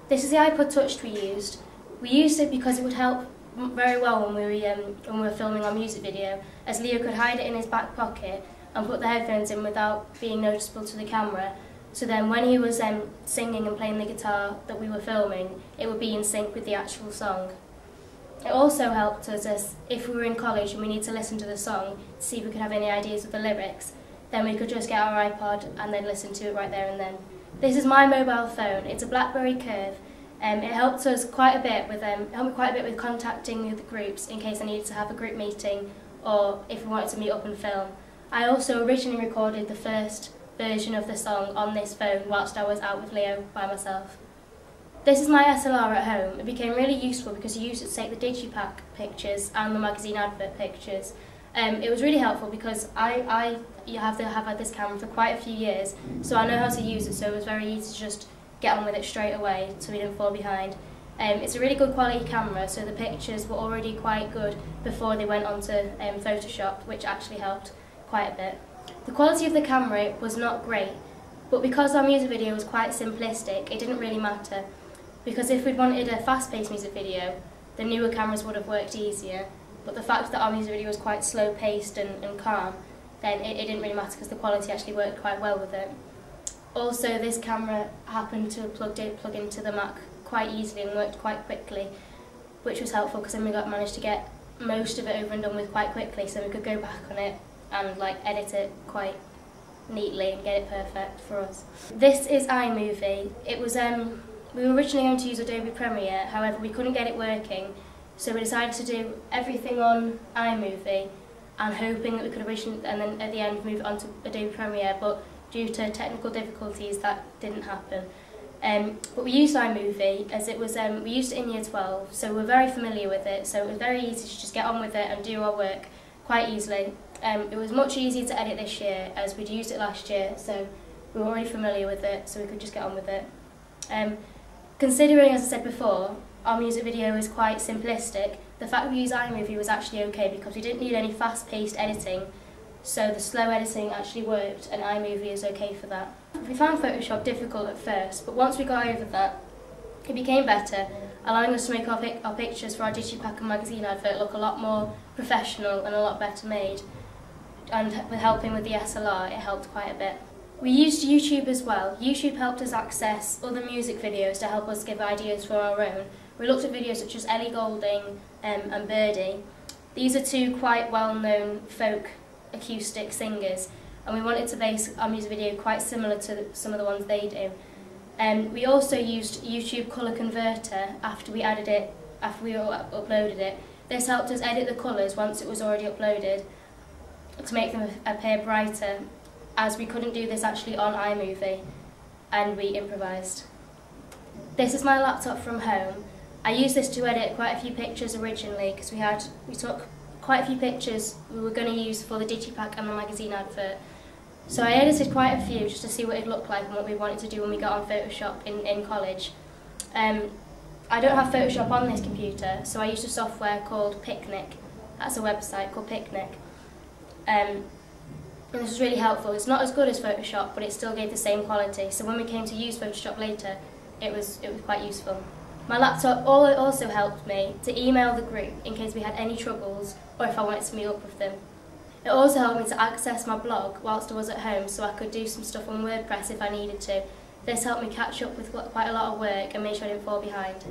This is the iPod Touch we used. We used it because it would help very well when we were filming our music video, as Leo could hide it in his back pocket and put the headphones in without being noticeable to the camera. So then when he was singing and playing the guitar that we were filming, it would be in sync with the actual song. It also helped us as if we were in college and we need to listen to the song to see if we could have any ideas of the lyrics, then we could just get our iPod and then listen to it right there and then. This is my mobile phone. It's a BlackBerry Curve. It helped us quite a bit with contacting the groups in case I needed to have a group meeting or if we wanted to meet up and film. I also originally recorded the first version of the song on this phone whilst I was out with Leo by myself. This is my SLR at home. It became really useful because I used it to take the Digipack pictures and the magazine advert pictures. It was really helpful because I have had this camera for quite a few years, so I know how to use it, so it was very easy to just get on with it straight away so we didn't fall behind. It's a really good quality camera, so the pictures were already quite good before they went onto Photoshop, which actually helped quite a bit. The quality of the camera was not great, but because our music video was quite simplistic, it didn't really matter. Because if we'd wanted a fast-paced music video, the newer cameras would have worked easier. But the fact that our music video was quite slow-paced and calm, then it didn't really matter because the quality actually worked quite well with it. Also, this camera happened to plug into the Mac quite easily and worked quite quickly, which was helpful because then we managed to get most of it over and done with quite quickly, so we could go back on it and edit it quite neatly and get it perfect for us. This is iMovie. It was we were originally going to use Adobe Premiere, however we couldn't get it working, so we decided to do everything on iMovie and hoping that we could and then at the end move it on to Adobe Premiere, but due to technical difficulties that didn't happen. But we used iMovie as it was, we used it in Year 12, so we're very familiar with it, so it was very easy to just get on with it and do our work quite easily. It was much easier to edit this year as we'd used it last year, so we were already familiar with it, so we could just get on with it. Considering, as I said before, our music video is quite simplistic, the fact we use iMovie was actually okay because we didn't need any fast-paced editing, so the slow editing actually worked and iMovie is okay for that. We found Photoshop difficult at first, but once we got over that, it became better, allowing us to make our pictures for our Digipack and magazine advert look a lot more professional and a lot better made. And with helping with the SLR, it helped quite a bit. We used YouTube as well. YouTube helped us access other music videos to help us give ideas for our own. We looked at videos such as Ellie Goulding and Birdie. These are two quite well-known folk acoustic singers, and we wanted to base our music video quite similar to some of the ones they do. We also used YouTube Colour Converter after we uploaded it. This helped us edit the colours once it was already uploaded to make them appear brighter, as we couldn't do this actually on iMovie, and we improvised. This is my laptop from home. I used this to edit quite a few pictures originally because we took quite a few pictures we were going to use for the Digipack and the magazine advert. So I edited quite a few just to see what it looked like and what we wanted to do when we got on Photoshop in college. I don't have Photoshop on this computer, so I used a software called Picnic. That's a website called Picnic. And this was really helpful. It's not as good as Photoshop, but it still gave the same quality. So when we came to use Photoshop later, it was quite useful. My laptop also helped me to email the group in case we had any troubles or if I wanted to meet up with them. It also helped me to access my blog whilst I was at home so I could do some stuff on WordPress if I needed to. This helped me catch up with quite a lot of work and make sure I didn't fall behind.